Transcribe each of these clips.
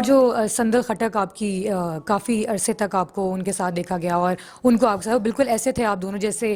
اور جو سندل خٹک آپ کی کافی عرصے تک آپ کو ان کے ساتھ دیکھا گیا اور ان کو آپ بالکل ایسے تھے آپ دونوں جیسے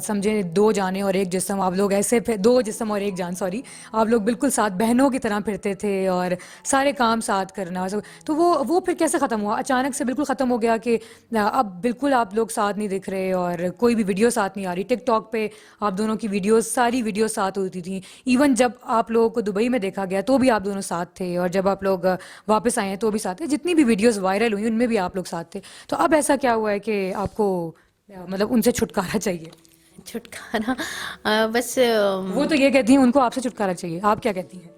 سمجھیں دو جانیں اور ایک جسم. آپ لوگ ایسے دو جسم اور ایک جان سوری آپ لوگ بالکل ساتھ بہنوں کی طرح پھرتے تھے اور سارے کام ساتھ کرنا. تو وہ پھر کیسے ختم ہوا؟ اچانک سے بالکل ختم ہو گیا کہ اب بالکل آپ لوگ ساتھ نہیں دکھ رہے اور کوئی بھی ویڈیو ساتھ نہیں آ رہی. ٹک ٹاک پہ آپ دونوں کی ویڈیوز ساری ویڈیوز ساتھ ہوتی تھیں. ایون جب آپ لوگوں کو دبئی میں دیکھا گیا تو بھی آپ دونوں ساتھ تھے اور جب آپ لوگ واپس آئے ہیں تو بھی ساتھ تھے. جتنی بھی ویڈیوز وائرل ہوئی ان میں بھی آپ لوگ ساتھ تھے. تو اب ایسا کیا ہوا ہے کہ آپ کو مطلب ان سے چھٹکارا چاہیے؟ چھٹکارا بس وہ تو یہ کہتی ہیں ان کو آپ سے چھٹکارا چاہیے. آپ کیا کہتی ہیں؟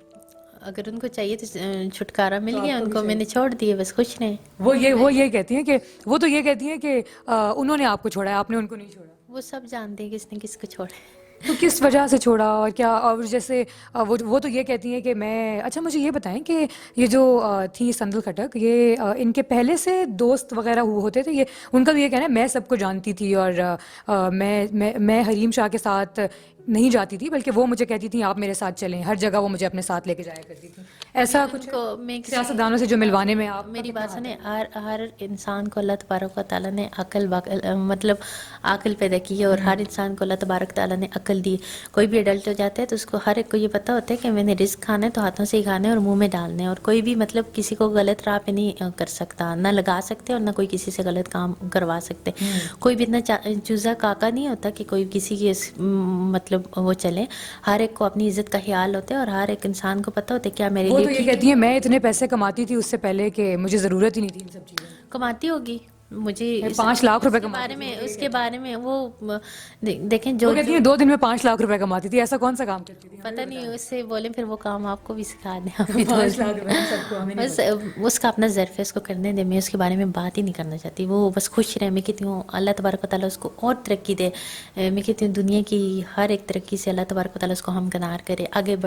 اگر ان کو چاہیے تو چھٹکارا تو مل آپ گیا ان بھی کو، میں چاہیے. نے چھوڑ دیے، بس خوش رہیں. وہ یہ کہتی ہیں کہ وہ تو یہ کہتی ہیں کہ انہوں نے آپ کو چھوڑا ہے، آپ نے ان کو نہیں چھوڑا. وہ سب جانتے ہیں کس نے کس کو چھوڑا. تو کس وجہ سے چھوڑا اور کیا؟ اور جیسے وہ تو یہ کہتی ہیں کہ میں اچھا مجھے یہ بتائیں کہ یہ جو تھی سندل خٹک، یہ ان کے پہلے سے دوست وغیرہ ہوتے تھے؟ یہ ان کا بھی یہ کہنا ہے میں سب کو جانتی تھی اور میں حریم شاہ کے ساتھ نہیں جاتی تھی بلکہ وہ مجھے کہتی تھیں آپ میرے ساتھ چلیں، ہر جگہ وہ مجھے اپنے ساتھ لے کے جایا کرتی تھیں. میں ایسا ان کچھ ہے کو میں کسی سیاستدانوں سے جو ملوانے میں آپ کا میری کتنا بات ہاتھ ہے؟ سنیں، ہر انسان کو اللہ تبارک و تعالیٰ نے مطلب عقل پیدا کی ہے، اور ہر انسان کو اللہ تبارک تعالیٰ نے عقل دی. کوئی بھی ایڈلٹ ہو جاتا ہے تو اس کو ہر ایک کو یہ پتہ ہوتا ہے کہ میں نے رزق کھانا ہے تو ہاتھوں سے ہی کھانا ہے اور منہ میں ڈالنا ہے، اور کوئی بھی مطلب کسی کو غلط راہ پہ نہیں کر سکتا، نہ لگا سکتے اور نہ کوئی کسی سے غلط کام کروا سکتے. کوئی بھی اتنا چوزا کاکا نہیں ہوتا کہ کوئی کسی کی مطلب وہ چلے. ہر ایک کو اپنی عزت کا خیال ہوتا ہے اور ہر ایک انسان کو پتہ ہوتا ہے کیا میرے وہ لیے تو یہ ٹھیک ہے. کہتی ہیں میں اتنے پیسے کماتی تھی اس سے پہلے کہ مجھے ضرورت ہی نہیں تھی ان سب چیزوں کی. کماتی ہوگی، مجھے میں 5 لاکھ روپے اس کے کماتی بارے تھی، میں وہ تو یہ اس کے کہتی ہیں. بارے میں وہ دیکھیں وہ جو کہتی ہیں 2 دن میں 5 لاکھ روپے کماتی تھی. ایسا کون سا کام کرتی تھی؟ ہمیں پتہ بھی نہیں، بتائیں. اس سے بولیں پھر وہ کام آپ کو بھی سکھا دیں. ابھی 5 لاکھ روپے ہم سب کو، ہمیں نہیں بس پتا. اس کا اپنا ظرف ہے، اس کو کرنے دیں. میں اس کے بارے میں بات ہی نہیں کرنا چاہتی. وہ بس خوش رہے. میں کہتی ہوں اللہ تبارک و تعالیٰ اس کو اور ترقی دے. میں کہتی ہوں دنیا کی ہر ایک ترقی سے اللہ تبارک و تعالیٰ اس کو ہمکنار کرے، آگے بڑھے.